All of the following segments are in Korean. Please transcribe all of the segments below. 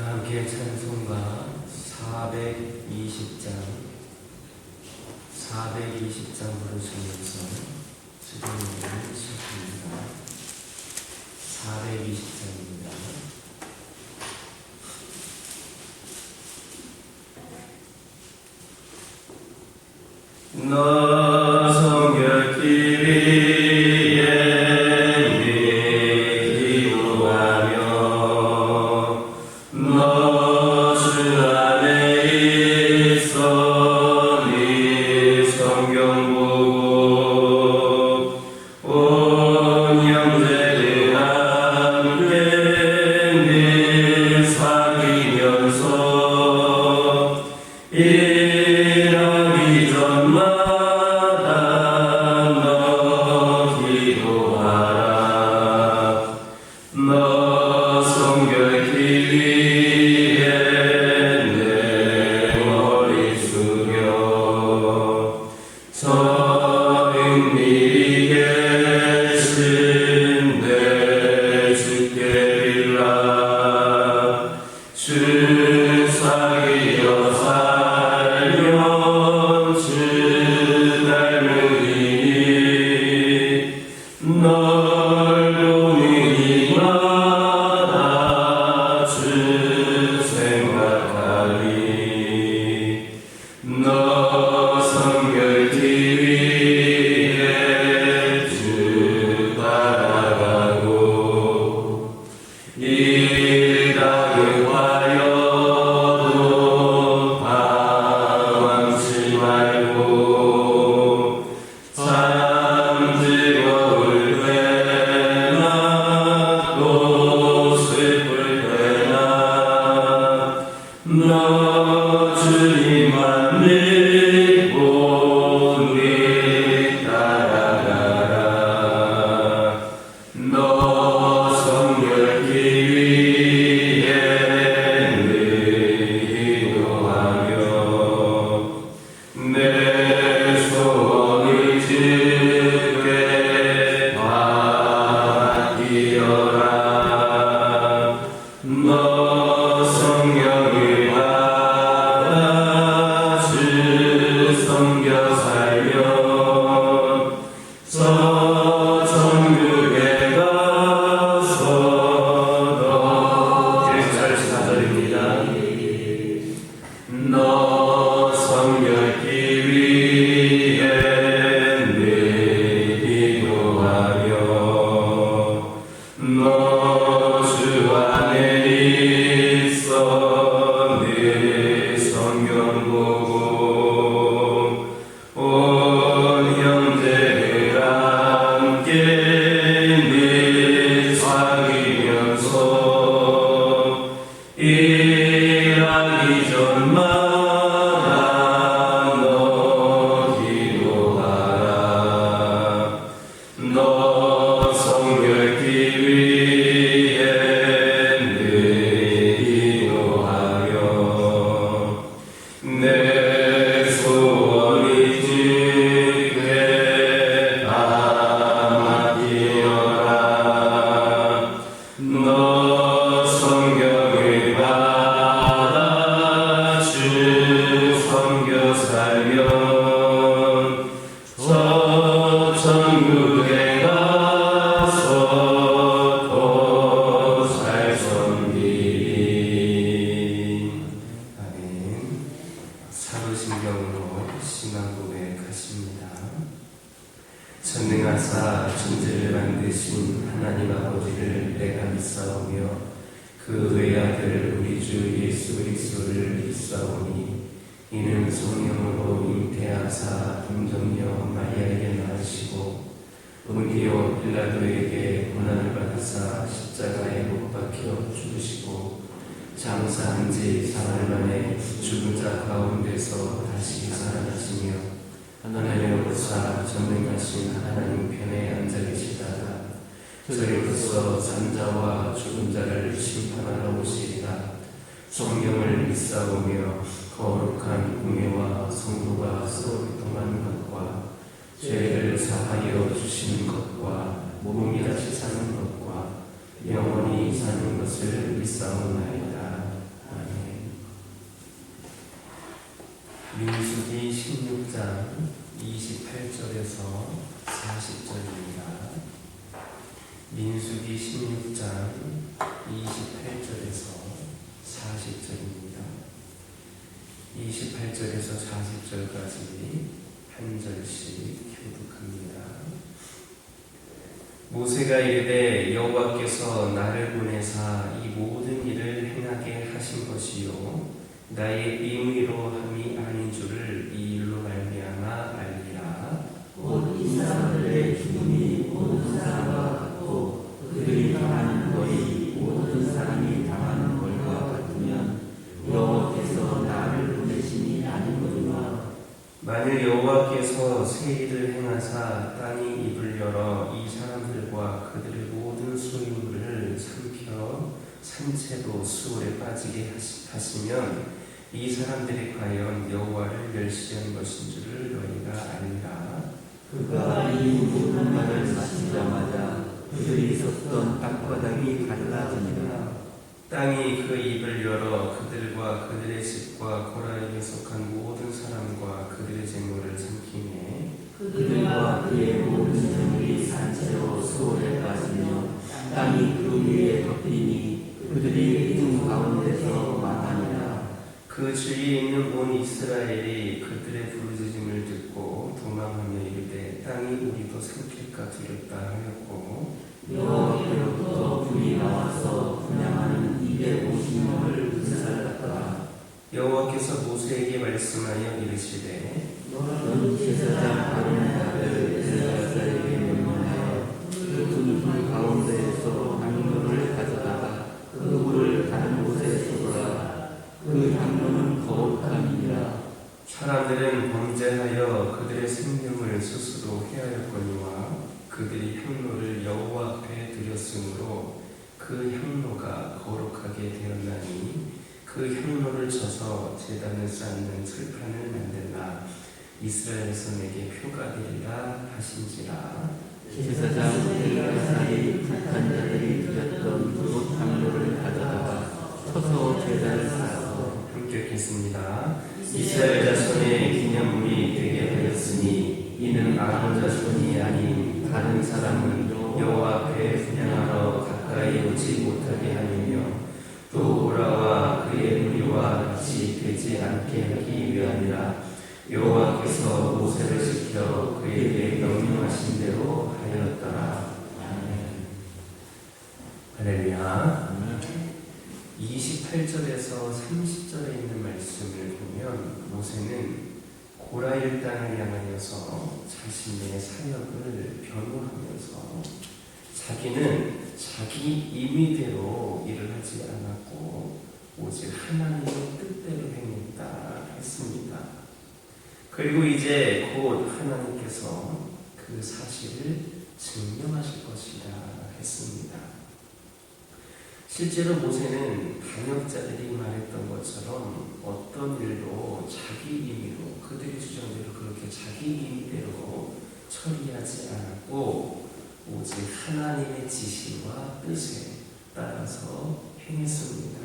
함께 찬송가 420장 부르시면서 수련회를 시작합니다. 420장입니다. 너 성결길 위에 기도하며 너 주 안에 있어 네 성경 보고 온 형제들 함께 늘 사귀면서 일하기 전마다 너 기도하라. 너 성결길 위에 내 머리 숙여 저 은밀히 계신 내 주께 빌라. 주 사귀어 살면 주 닮으리니 널 보는 이마다 주 생각하리. 너 성결길 위에 주 따라가고 일 다급하여도 방황치 말고 참 즐거울 때나 또 슬플 때나 너 주님만 믿고 우리 따라가라. 너 성결길 위에 늘 기도하며 내 소원을 주께 맡기어라. 너 성령을 받아 주 섬겨 살면 저 천국에 가서 너 계속 4절입니다. 너 성결길 위에 늘 기도하며 너 주 안에 있어 늘 성경 보고 온 형제들 함께 늘 사귀면서 일하기 전마다 너 기도하라. 너 성결길 위에 늘 기도하며 내 소원이 주께 다 맡기어라. 너 성경을 받아 주 섬겨 살면 저 천국에 가서 더 잘 섬기리. 아멘. 사도신경으로 신앙 고백하십니다. 전능하사 천지를 만드신 하나님 아버지를 내가 믿사오며 그 외아들 우리 주 예수 그리스도를 믿사오니 이는 성령으로 잉태하사 동정녀 마리아에게 낳으시고 본디오 빌라도에게 고난을 받으사 십자가에 못 박혀 죽으시고 장사한 지 사흘 만에 죽은 자 가운데서 다시 살아나시며 하늘에로부터 전능하신 하나님 편에 앉아 계시다가 저리로서 산자와 죽은 자를 심판하러 오시리라. 성경을 믿사오며 거룩한 공예와 성도가 서로 교통하는 것과 죄를 사하여 주시는 것과 몸이 다시 사는 것과 영원히 사는 것을 믿사오나이다. 3장 28절에서 40절입니다. 민수기 16장 28절에서 40절입니다. 28절에서 40절까지 한 절씩 교독합니다. 모세가 이르되 여호와께서 나를 보내사 이 모든 일을 행하게 하신 것이요 나의 임의로 함이 아닌 줄을 이 일로 말미암아 알리라. 곧 이 사람들의 죽음이 모든 사람과 같고 그들이 당하는 것이 모든 사람이 당하는 것과 같으면 여호와께서 나를 보내심이 아니거니와. 만일 여호와께서 새 일을 행하사 땅이 입을 열어 이 사람들과 그들의 모든 소유물을 삼켜 산채로 수월에 빠지게 하시면 이 사람들이 과연 여호와를 멸시한 것인 줄을 너희가 알리라. 그가 이 모든 말을 마치자마자 그들이 섰던 땅바닥이 갈라지니라. 땅이 그 입을 열어 그들과 그들의 집과 고라에게 속한 모든 사람과 그들의 재물을 삼키네. 그들과 그의 모든 재물이 산채로 수월에 빠지며 땅이 그 위에 덮이니 그들이 그 가운데서 망하니라. 그 주위에 있는 온 이스라엘이 그들의 부르짖음을 듣고 도망하며 이르되 땅이 우리도 삼킬까 두렵다 하였고 여호와께로부터 불이 나와서 분향하는 250명을 불살랐더라. 여호와께서 모세에게 말씀하여 이르시되 너는 제사장 아론의 아들 엘르야사에게 명령하여 그 불 가운데에서 향로를 가져다가 그 물을 다른 곳에 쏟아라. 그 향로는 거룩함이니라. 사람들은 범죄하여 그들의 생명을 스스로 해하였거니와 그들이 향로를 여호와 앞에 드렸으므로 그 향로가 거룩하게 되었나니 그 향로를 쳐서 제단을 쌓는 들판을 만들라. 이스라엘에서 내게 표가 되리라 하신지라. 제사장 엘르야사의 불탄 자들이 드렸던 그곳 향로를 가져다가 쳐서 제단을 쌓아서 함께 읽겠습니다. 이스라엘 자손의 기념물이 되게 하였으니 이는 아론 자손이 아닌 다른 사람은 여호와 앞에 분향하러 가까이 오지 못하게 하며 또 오라와 그의 무리와 같이 되지 않게 하기 위함이라. 여호와께서 모세를 시켜 그에게 명령하신 대로 하였더라. 할렐루야. 28절에서 30절에 있는 말씀을 보면 모세는 고라일 땅을 향하여서 자신의 사역을 변호하면서 자기는 자기 임의대로 일을 하지 않았고 오직 하나님의 뜻대로 행했다 했습니다. 그리고 이제 곧 하나님께서 그 사실을 증명하실 것이라 했습니다. 실제로 모세는 반역자들이 말했던 것처럼 어떤 일도 자기 임의로 그들의 주장대로 그렇게 자기 임의대로 처리하지 않았고 오직 하나님의 지시와 뜻에 따라서 행했습니다.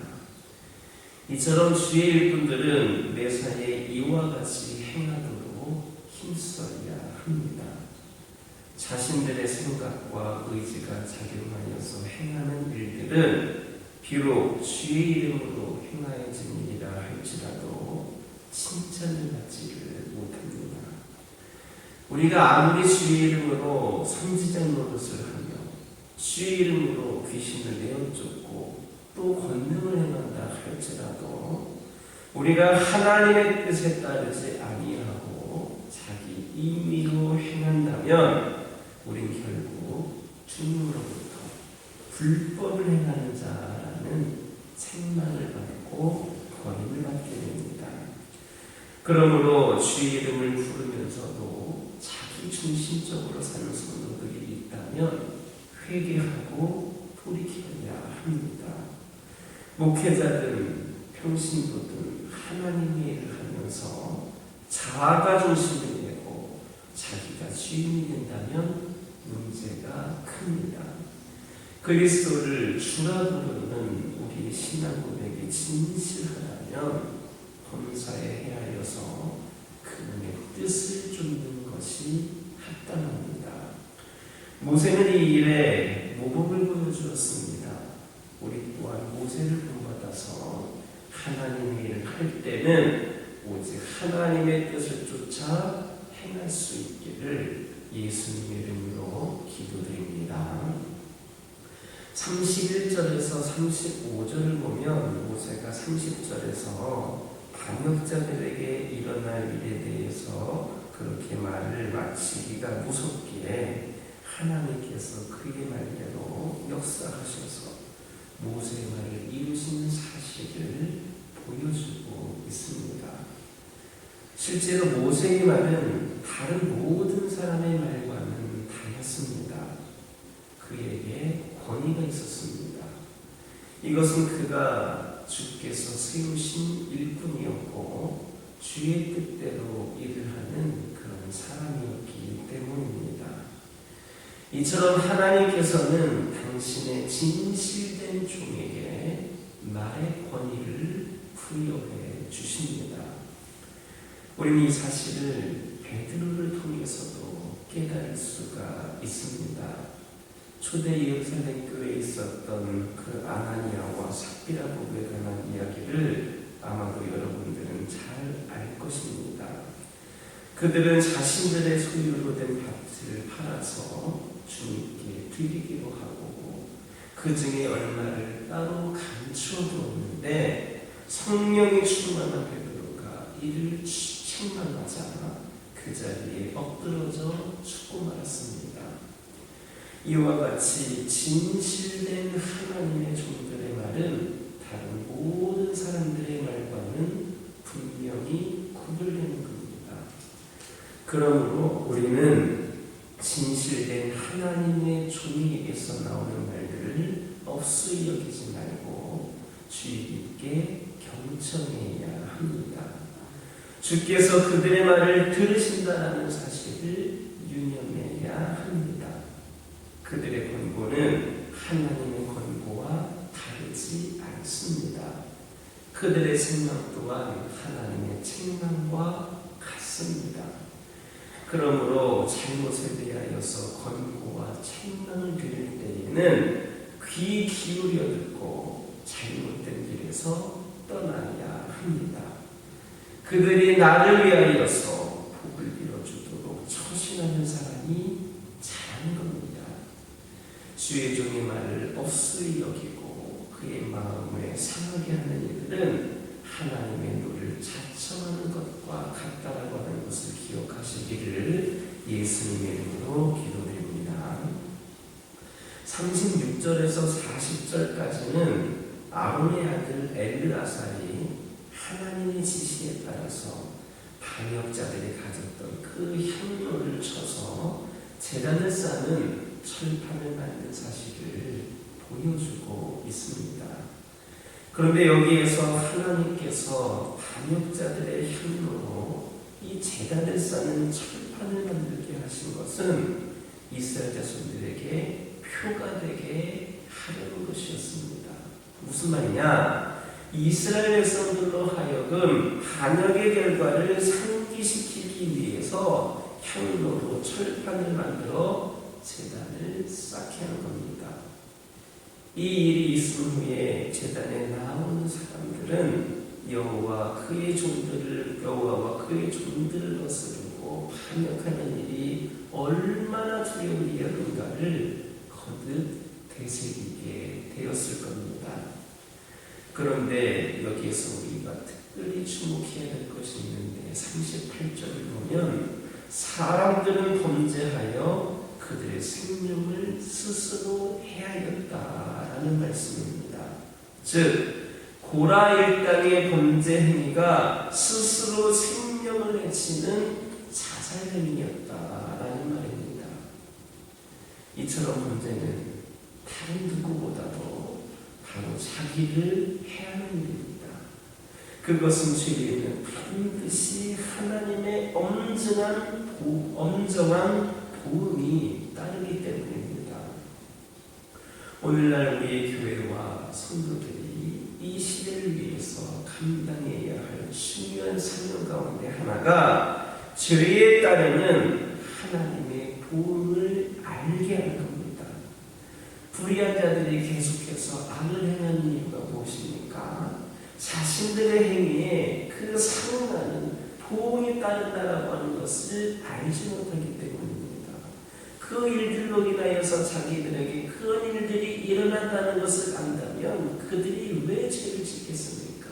이처럼 주의 일꾼들은 매사에 이와 같이 행하도록 힘써야 합니다. 자신들의 생각과 의지가 작용하여서 행하는 일들은 비록 주의 이름으로 행하여진 일이라 할지라도 칭찬을 받지를 못합니다. 우리가 아무리 주의 이름으로 선지자 노릇을 하며 주의 이름으로 귀신을 내어쫓고 또 권능을 행한다 할지라도 우리가 하나님의 뜻에 따르지 아니하고 자기 임의로 행한다면 우린 결국 주님으로부터 불법을 행하는 자라는 책망을 받고 버림을 받게 됩니다. 그러므로 주의 이름을 부르면서도 자기 중심적으로 사는 성도들이 있다면 회개하고 돌이켜야 합니다. 목회자든 평신도든 하나님의 일을 하면서 자아가 중심이 되고 자기가 주인이 된다면 문제가 큽니다. 그리스도를 주라 부르는 우리의 신앙 고백이 진실하다면 범사에 헤아려서 그분의 뜻을 쫓는 것이 합당합니다. 모세는 이 일에 모범을 보여주었습니다. 우리 또한 모세를 본받아서 하나님의 일을 할 때는 오직 하나님의 뜻을 쫓아 행할 수 있기를 예수님의 이름으로 기도드립니다. 31절에서 35절을 보면 모세가 30절에서 반역자들에게 일어날 일에 대해서 그렇게 말을 마치기가 무섭기에 하나님께서 그의 말대로 역사하셔서 모세의 말을 이루시는 사실을 보여주고 있습니다. 실제로 모세의 말은 다른 모든 사람의 말과는 달랐습니다. 그에게 권위가 있었습니다. 이것은 그가 주께서 세우신 일꾼이었고 주의 뜻대로 일을 하는 그런 사람이었기 때문입니다. 이처럼 하나님께서는 당신의 진실된 종에게 말의 권위를 부여해 주십니다. 우리는 이 사실을 베드로를 통해서도 깨달을 수가 있습니다. 초대 예루살렘 교회에 있었던 그 아나니아와 삽비라 부부에 관한 이야기를 아마도 여러분들은 잘 알 것입니다. 그들은 자신들의 소유로 된 밭을 팔아서 주님께 드리기로 하고 그 중에 얼마를 따로 감추어 두었는데 성령이 충만한 베드로가 이를 책망하자 그 자리에 엎드러져 죽고 말았습니다. 이와 같이 진실된 하나님의 종들의 말은 다른 모든 사람들의 말과는 분명히 구별되는 겁니다. 그러므로 우리는 진실된 하나님의 종에게서 나오는 말들을 없이 여기지 말고 주의 깊게 경청해야 합니다. 주께서 그들의 말을 들으신다는 사실을 유념해야 합니다. 그들의 권고는 하나님의 권고와 다르지 않습니다. 그들의 책망 또한 하나님의 책망과 같습니다. 그러므로 잘못에 대하여서 권고와 책망을 드릴 때에는 귀 기울여 듣고 잘못된 길에서 떠나야 합니다. 그들이 나를 위하여서 복을 빌어주도록 처신하는 사람이 잘한 겁니다. 주의 종의 말을 없이 여기고 그의 마음에 상하게 하는 이들은 하나님의 노를 자청하는 것과 같다라고 하는 것을 기억하시기를 예수님의 이름으로 기도드립니다. 36절에서 40절까지는 아론의 아들 엘르아살이 하나님의 지시에 따라서 반역자들이 가졌던 그 향로를 쳐서 제단을 쌓는 철판을 만든 사실을 보여주고 있습니다. 그런데 여기에서 하나님께서 반역자들의 향로로 이 제단을 쌓는 철판을 만들게 하신 것은 이스라엘 자손들에게 표가 되게 하려는 것이었습니다. 무슨 말이냐? 이스라엘 백성들로 하여금 반역의 결과를 상기시키기 위해서 향로로 철판을 만들어 제단을 쌓게 한 겁니다. 이 일이 있은 후에 제단에 나오는 사람들은 여호와와 그의 종들을 거스르고 반역하는 일이 얼마나 두려운 일인가를 거듭 되새기게 되었을 겁니다. 그런데 여기에서 우리가 특별히 주목해야 할 것이 있는데 38절을 보면 사람들은 범죄하여 그들의 생명을 스스로 해하였다라는 말씀입니다. 즉 고라 일당의 범죄 행위가 스스로 생명을 해치는 자살 행위였다라는 말입니다. 이처럼 범죄는 다른 누구보다도 바로 자기를 해하는 일입니다. 그것은 죄에는 반드시 하나님의 엄정한 도움이 따르기 때문입니다. 오늘날 우리의 교회와 성도들이 이 시대를 위해서 감당해야 할 중요한 사명 가운데 하나가 죄에 따르는 하나님의 도움을 알게 하는 겁니다. 불의한 자들이 계속해서 악을 행하는 이유가 무엇입니까? 자신들의 행위에 그 상응하는 도움이 따른다라고 하는 것을 알지 못하기 때문입니다. 그 일들로 인하여서 자기들에게 그런 일들이 일어난다는 것을 안다면 그들이 왜 죄를 짓겠습니까?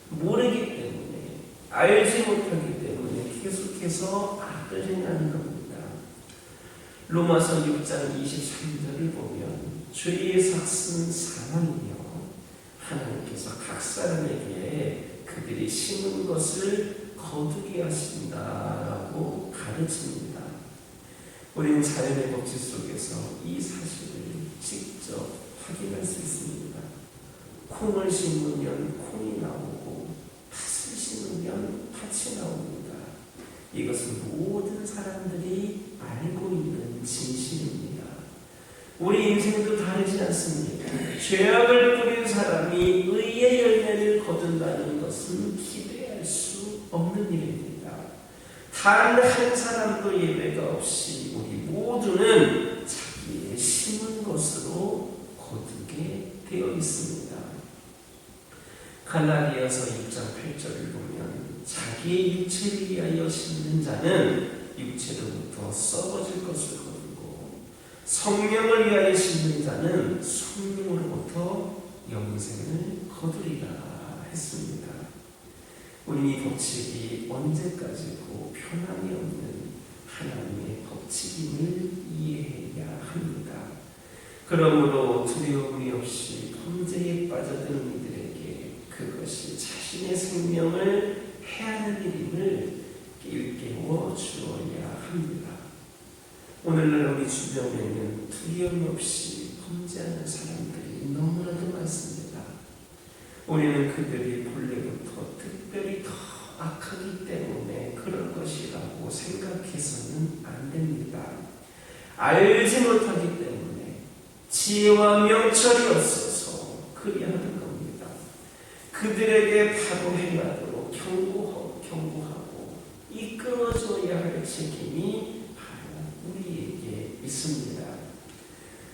모르기 때문에, 알지 못하기 때문에 계속해서 악을 행하는 겁니다. 로마서 6장 23절을 보면 죄의 삭은 사망이며 하나님께서 각 사람에게 그들이 심은 것을 거두게 하신다라고 가르칩니다. 우리는 자연의 법칙 속에서 이 사실을 직접 확인할 수 있습니다. 콩을 심으면 콩이 나오고 팥을 심으면 팥이 나옵니다. 이것은 모든 사람들이 알고 있는 진실입니다. 우리 인생도 다르지 않습니다. 죄악을 뿌린 사람이 의의 열매를 거둔다는 것은 기대할 수 없는 일입니다. 단 한 사람도 예외가 없이 우리 모두는 자기의 심은 것으로 거두게 되어 있습니다. 갈라디아서 6장 8절을 보면 자기의 육체를 위하여 심는 자는 육체로부터 썩어질 것을 거두고 성령을 위하여 심는 자는 성령으로부터 영생을 거두리라 했습니다. 우리 이 법칙이 언제까지고 변함이 없는 하나님의 법칙임을 이해해야 합니다. 그러므로 두려움이 없이 범죄에 빠져드는 이들에게 그것이 자신의 생명을 해하는 일임을 일깨워 주어야 합니다. 오늘날 우리 주변에는 두려움 없이 범죄하는 사람들이 너무나도 많습니다. 우리는 그들이 본래부터 특별히 더 악하기 때문에 그럴 것이라고 생각해서는 안 됩니다. 알지 못하기 때문에 지혜와 명철이 없어서 그리하는 겁니다. 그들에게 바로 행하도록 경고하고 이끌어줘야 할 책임이 바로 우리에게 있습니다.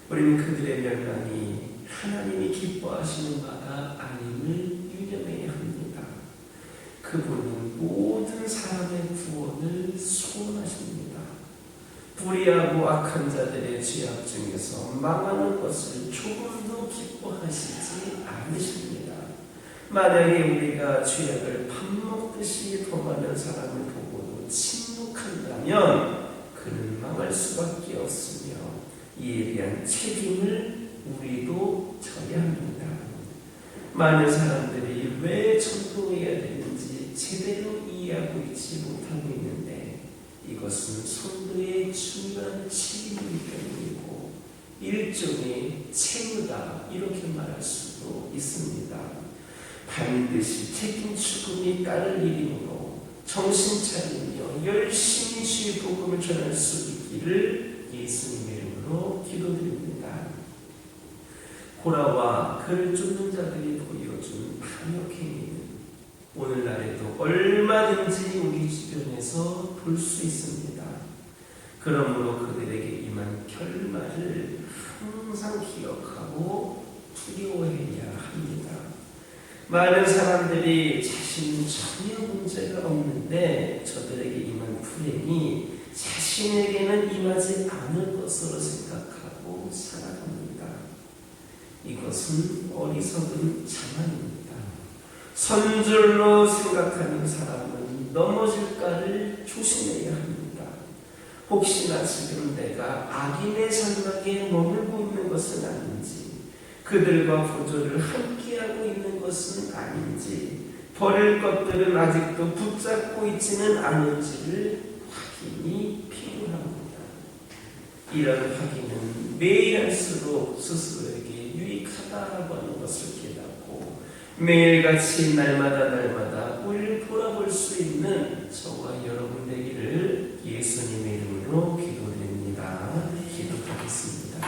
우리는 그들의 멸망이 하나님이 기뻐하시는 바가 아님을 유념해야 합니다. 그분은 모든 사람의 구원을 소원하십니다. 불의하고 악한 자들의 죄악 중에서 망하는 것을 조금도 기뻐하시지 않으십니다. 만약에 우리가 죄악을 밥 먹듯이 범하는 사람을 보고도 침묵한다면 그는 망할 수밖에 없으며 이에 대한 책임을 우리도 져야 합니다. 많은 사람들이 왜 전도해야 되는지 제대로 이해하고 있지 못하고 있는데 이것은 성도의 중요한 책임이기 때문이고 일종의 책무다 이렇게 말할 수도 있습니다. 반드시 책임 추금이 따를 일이므로 정신 차리며 열심히 주의 복음을 전할 수 있기를 예수님의 이름으로 기도드립니다. 고라와 그를 쫓는 자들이 보여준 탐욕행위는 오늘날에도 얼마든지 우리 주변에서 볼 수 있습니다. 그러므로 그들에게 임한 결말을 항상 기억하고 두려워해야 합니다. 많은 사람들이 자신은 전혀 문제가 없는데 저들에게 임한 불행이 자신에게는 임하지 않을 것으로 생각하고 살아갑니다. 이것은 어리석은 자만입니다. 선줄로 생각하는 사람은 넘어질까를 조심해야 합니다. 혹시나 지금 내가 악인의 장막에 머물고 있는 것은 아닌지, 그들과 보조를 함께하고 있는 것은 아닌지, 버릴 것들은 아직도 붙잡고 있지는 않은지를 확인이 필요합니다. 이런 확인은 매일 할수록 스스로에게 유익하다라고 하는 것을 깨닫고 매일같이 날마다 우리를 돌아볼 수 있는 저와 여러분 되기를 예수님의 이름으로 기도드립니다. 기도하겠습니다.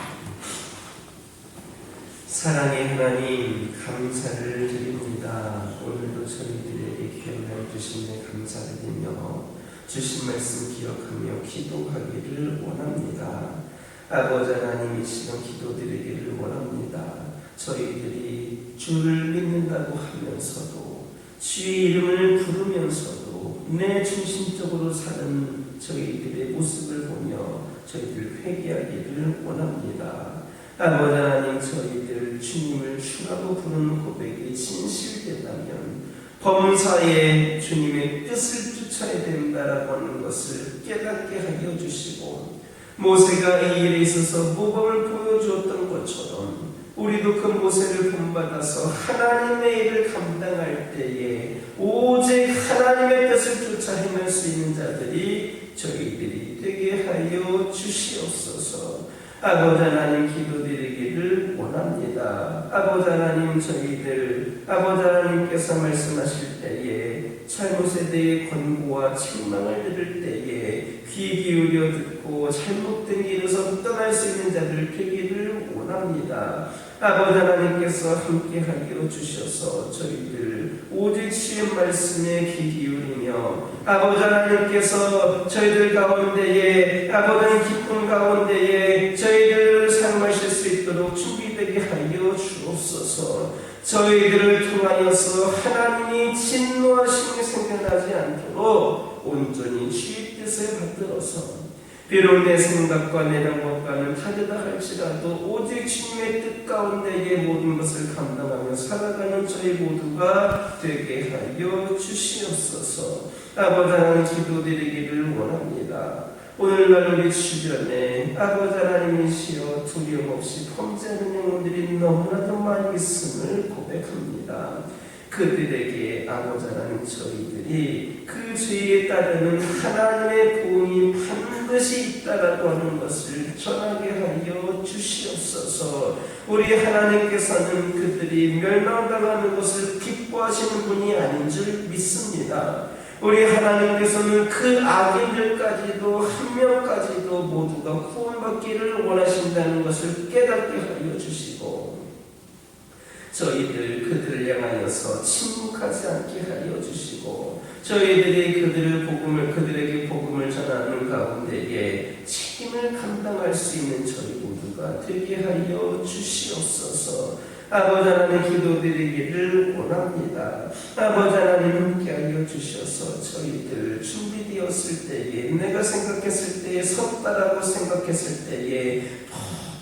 사랑의 하나님 감사를 드립니다. 오늘도 저희들에게 귀한 날 주신 데 감사드리며 주신 말씀 기억하며 기도하기를 원합니다. 아버지 하나님, 이 시간 기도드리기를 원합니다. 저희들이 주를 믿는다고 하면서도 주의 이름을 부르면서도 내 중심적으로 사는 저희들의 모습을 보며 저희들 회개하기를 원합니다. 아버지 하나님, 저희들 주님을 주라고 부르는 고백이 진실되다면 범사에 주님의 뜻을 쫓아야 된다라고 하는 것을 깨닫게 하여 주시고, 모세가 이 일에 있어서 모범을 보여주었던 것처럼 우리도 그 모세를 본받아서 하나님의 일을 감당할 때에 오직 하나님의 뜻을 쫓아 행할 수 있는 자들이 저희들이 되게 하여 주시옵소서. 아버지 하나님, 기도드리기를 원합니다. 아버지 하나님, 저희들 아버지 하나님께서 말씀하실 때에 잘못에 대해 권고와 책망을 들을 때에 귀 기울여 듣고 잘못된 길에서 떠날 수 있는 자들 되기를 원합니다. 아버지 하나님께서 함께하여 주셔서 저희들 오직 주의 말씀에 귀 기울이며 아버지 하나님께서 저희들 가운데에 아버지 기쁨 가운데에 저희들을 사용하실 수 있도록 준비되게 하여 주옵소서. 저희들을 통하여서 하나님이 진노하심이 생겨나지 않도록 온전히 주의 뜻을 받들어서 비록 내 생각과 내 방법과는 다르다 할지라도 오직 주님의 뜻 가운데의 모든 것을 감당하며 살아가는 저희 모두가 되게 하여 주시옵소서. 아버지 하나님, 기도드리기를 원합니다. 오늘날 우리 주변에 아버지 하나님이시여 두려움 없이 범죄하는 영혼들이 너무나도 많이 있음을 고백합니다. 그들에게 아버지 하나님, 저희들이 그 죄에 따르는 하나님의 보응이 반드시 있다라고 하는 것을 전하게 하여 주시옵소서. 우리 하나님께서는 그들이 멸망당하는 것을 기뻐하시는 분이 아닌 줄 믿습니다. 우리 하나님께서는 그 악인들까지도 한 명까지도 모두가 구원받기를 원하신다는 것을 깨닫게 하여 주시고, 저희들 그들을 향하여서 침묵하지 않게 하여 주시고, 저희들이 그들에게 복음을 전하는 가운데에 책임을 감당할 수 있는 저희 모두가 되게 하여 주시옵소서. 아버지 하나님, 기도드리기를 원합니다. 아버지 하나님, 함께하여 주셔서 저희들 준비되었을 때에, 내가 생각했을 때에, 섰다라고 생각했을 때에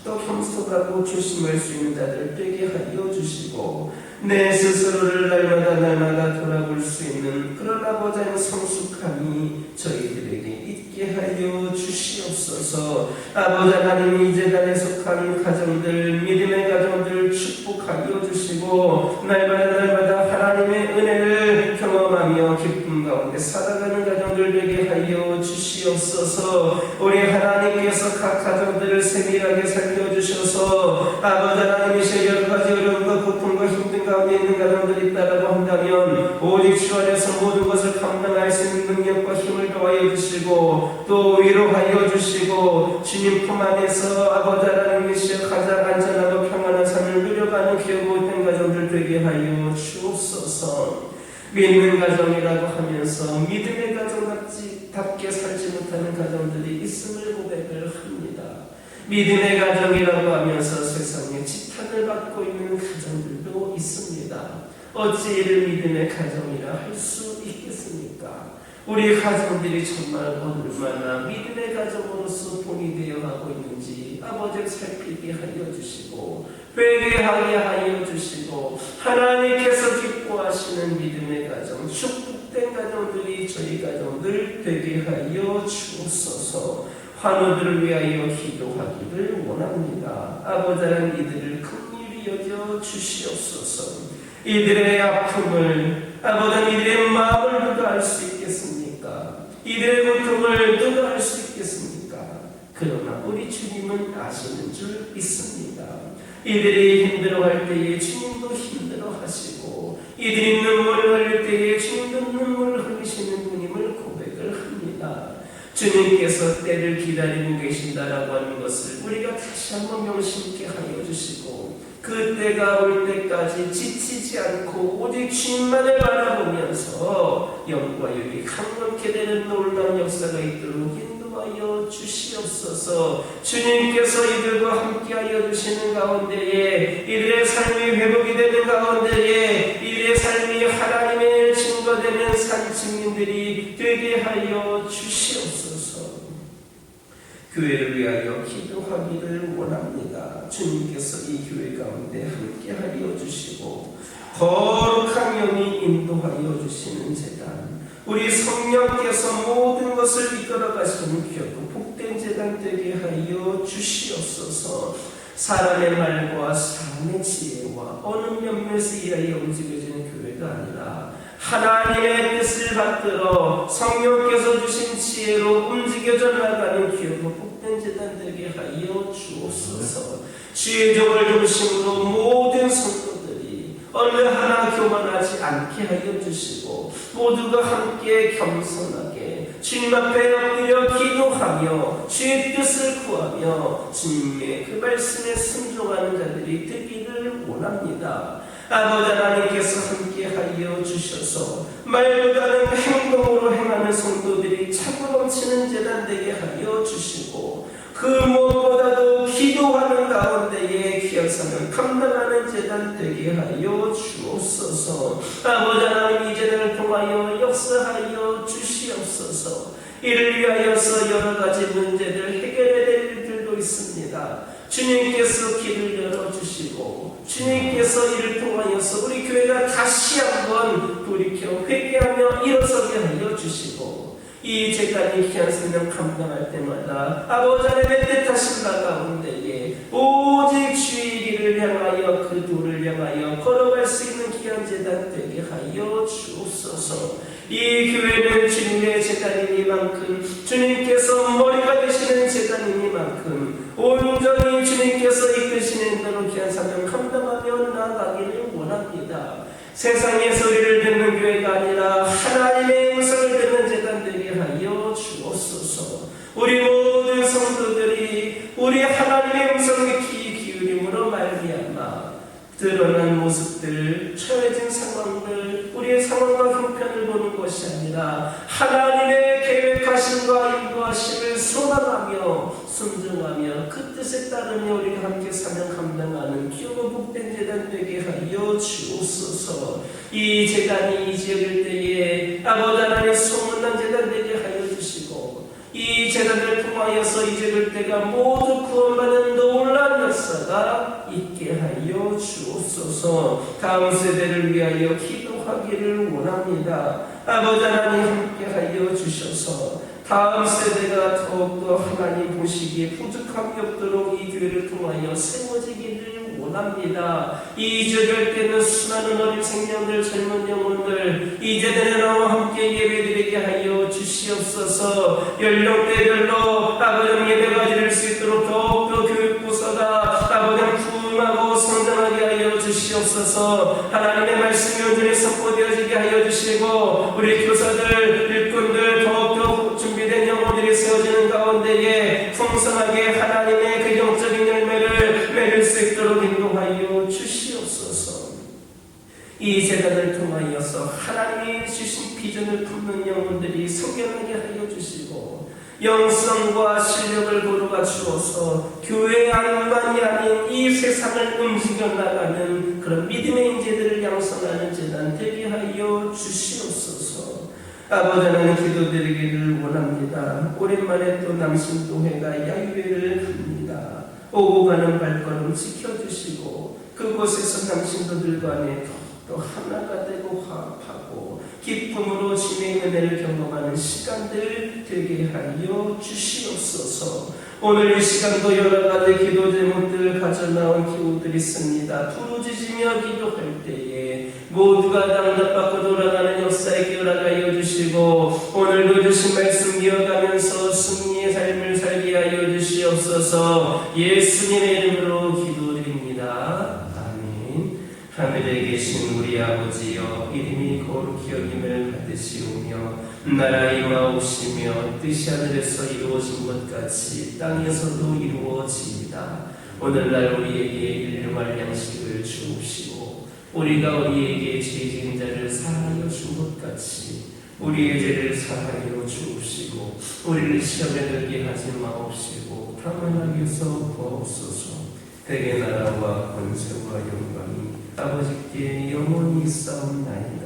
또 겸손하고 조심할 수 있는 자들 되게 하여 주시고, 내 스스로를 날마다 돌아볼 수 있는 그런 아버지 하나님 성숙함이 저희들에게 있게 하여 주시옵소서. 아버지 하나님, 이 재단에 속한 가정들, 믿음의 가정들 축복하여 주시고, 날마다 하나님의 은혜를 경험하며 기쁨 가운데 살아가는 가정들 되게 하여 주시옵소서. 우리 하나님께서 각 가정들을 세밀하게 살펴주셔서 아버지 하나님이시여 여러 가지 어려움과 고통과 힘든 가운데 있는 가정들이 있다라고 한다면 오직 주 안에서 모든 것을 감당할 수 있는 능력과 힘을 더하여 주시고, 또 위로하여 주시고, 주님 품 안에서 아버지 하나님이시여 가장 안전하고 평안한 삶을 누려가는 기업된 가정들 되게 하여 주옵소서. 믿는 가정이라고 하면서 믿음의 가정답게 살지 못하는 가정들이 있음을 고백을 합니다. 믿음의 가정이라고 하면서 세상에 지탄을 받고 있는 가정들도 있습니다. 어찌 이를 믿음의 가정이라 할 수 있겠습니까? 우리 가정들이 정말 얼마나 믿음의 가정으로서 본이 되어가고 있는지 아버지 살피게 하여 주시고, 회개하게 하여 주시고, 하나님께서 기뻐하시는 믿음의 가정, 축복된 가정들이 저희 가정들 되게 하여 주옵소서. 환우들을 위하여 기도하기를 원합니다. 아버지 하나님, 이들을 긍휼히 여겨 주시옵소서. 이들의 아픔을 아버지 이들의 마음을 누가 알 수 있겠습니까? 이들의 고통을 누가 알 수 있겠습니까? 그러나 우리 주님은 아시는 줄 믿습니다. 이들이 힘들어할 때에 주님도 힘들어하시고, 이들이 눈물을 흘릴 때에 주님도 눈물을 흘리시는 분임을 고백을 합니다. 주님께서 때를 기다리고 계신다라고 하는 것을 우리가 다시 한번 명심케 하여 주시고, 그때가 올 때까지 지치지 않고 오직 주님만을 바라보면서 영과 육이 강건케 되는 놀라운 역사가 있도록 인도하여 주시옵소서. 주님께서 이들과 함께하여 주시는 가운데에 이들의 삶이 회복이 되는 가운데에 이들의 삶이 하나님의 증거되는 산 증인들이 되게 하여 주시옵소서. 교회를 위하여 기도하기를 원합니다. 주님께서 이 교회 가운데 함께하여 주시고 거룩한 영이 인도하여 주시는 재단, 우리 성령께서 모든 것을 이끌어 가시는 귀하고 복된 재단 되게 하여 주시옵소서. 사람의 말과 사람의 지혜와 어느 몇몇에 의하여 움직여지는 교회가 아니라 하나님의 뜻을 받들어 성령께서 주신 지혜로 움직여져 나가는 귀하고 복된 재단 되게 하여 주옵소서. 주의 종을 중심으로 모든 성도들이 어느 하나 교만하지 않게 하여 주시고 모두가 함께 겸손하게 주님 앞에 엎드려 기도하며 주의 뜻을 구하며 주님의 그 말씀에 순종하는 자들이 되기를 원합니다. 아버지 하나님께서 함께하여 주셔서 말보다는 행동으로 행하는 성도들이 차고 넘치는 재단 되게 하여 주시고 그 무엇보다도 기도하는 가운데에 귀한 사명 감당하는 재단 되게 하여 주옵소서. 아버지 하나님 이 재단을 통하여 역사하여 주시옵소서. 이를 위하여서 여러 가지 문제들 해결해야 될 일들도 있습니다. 주님께서 길을 열어주시고 주님께서 이를 통하여서 우리 교회가 다시 한번 돌이켜 회개하며 일어서게 하여 주시고 이 재단이 귀한 생명 감당할 때마다 아버지 하나님의 뜻하신 바 가운데에 오직 주의 길을 향하여 그 도를 향하여 걸어갈 수 있는 귀한 재단 되게 하여 주옵소서. 이 교회는 주님의 재단이니만큼 주님께서 머리가 되시는 재단이니만큼 온전히 주님께서 이끄시는 대로 귀한 사명 감당하며 나아가기를 원합니다. 세상의 소리를 듣는 교회가 아니라 하나님의 음성을 듣는 재단 되게 하여 주옵소서. 우리 모든 성도들이 우리 하나님의 음성에 귀 기울임으로 말미암아 드러난 모습들, 처해진 상황들, 우리의 상황과 형편을 보는 것이 아니라 하나님의 계획하심과 인도하심을 소망하며 순종하며 그 뜻에 따르며 우리가 함께 사명 감당하는 귀하고 복된 재단 되게 하여 주옵소서. 이 재단이 이 지역일 때에 아버지 하나님 소문난 재단 되게 하여 주시고 이 재단을 통하여서 이 지역일 때가 모두 구원받는 놀라운 역사가 있게 하여 주옵소서. 다음 세대를 위하여 기도하기를 원합니다. 아버지 하나님 함께 하여 주셔서 다음 세대가 더욱더 하나님 보시기에 부족함이 없도록 이 교회를 통하여 세워지기를 원합니다. 이 지역일 때는 수많은 어린 생명들, 젊은 영혼들 이 재단에 나와 함께 예배드리게 하여 주시옵소서. 연령대별로 아버지 예배가 드릴 수 있도록 더욱더 교육부서가 아버지 부흥하고 성장하게 하여 주시옵소서. 하나님의 말씀이 온전히 선포되어지게 하여 주시고 우리 교사들, 일꾼들 더욱더 준비된 영혼들이 세워지는 가운데에 풍성하게 하나님의 그 영적인 열매를 맺을 수 있도록 인도하여 주시옵소서. 이 재단을 통하여서 하나님이 주신 비전을 품는 영혼들이 성경하게 하여 주시고 영성과 실력을 고루가 주어서 교회 안만이 아닌 이 세상을 움직여 나가는 그런 믿음의 인재들을 양성하는 재단 되게 하여 주시옵소서. 아버지 하나님 기도드리기를 원합니다. 오랜만에 또 남신도회가 야유회를 합니다. 오고 가는 발걸음 지켜주시고 그곳에서 남신도들 간에 또 하나가 되고 화합하고 기쁨으로 주님의 은혜를 경험하는 시간들 되게 하여 주시옵소서. 오늘 이 시간도 여러 가지 기도 제목들 가져나온 기도들이 있습니다. 부르짖으며 기도할 때에 모두가 응답받고 돌아가는 역사에 기울어가 하여 주시고 오늘도 주신 말씀 이어가면서 승리의 삶을 살게 하여 주시옵소서. 예수님의 이름으로 기도드립니다. 하늘에 계신 우리 아버지여 이름이 거룩히 여김을 받으시오며 나라 임하옵시며 뜻이 하늘에서 이루어진 것 같이 땅에서도 이루어지이다. 오늘날 우리에게 일용할 양식을 주옵시고 우리가 우리에게 죄진 자를 사하여 준 것 같이 우리의 죄를 사하여 주옵시고 우리를 시험에 들게 하지 마옵시고 다만 악에서 구하옵소서. 그에게 나라와 권세와 영광이 아버지께 영원히 있사옵나이다.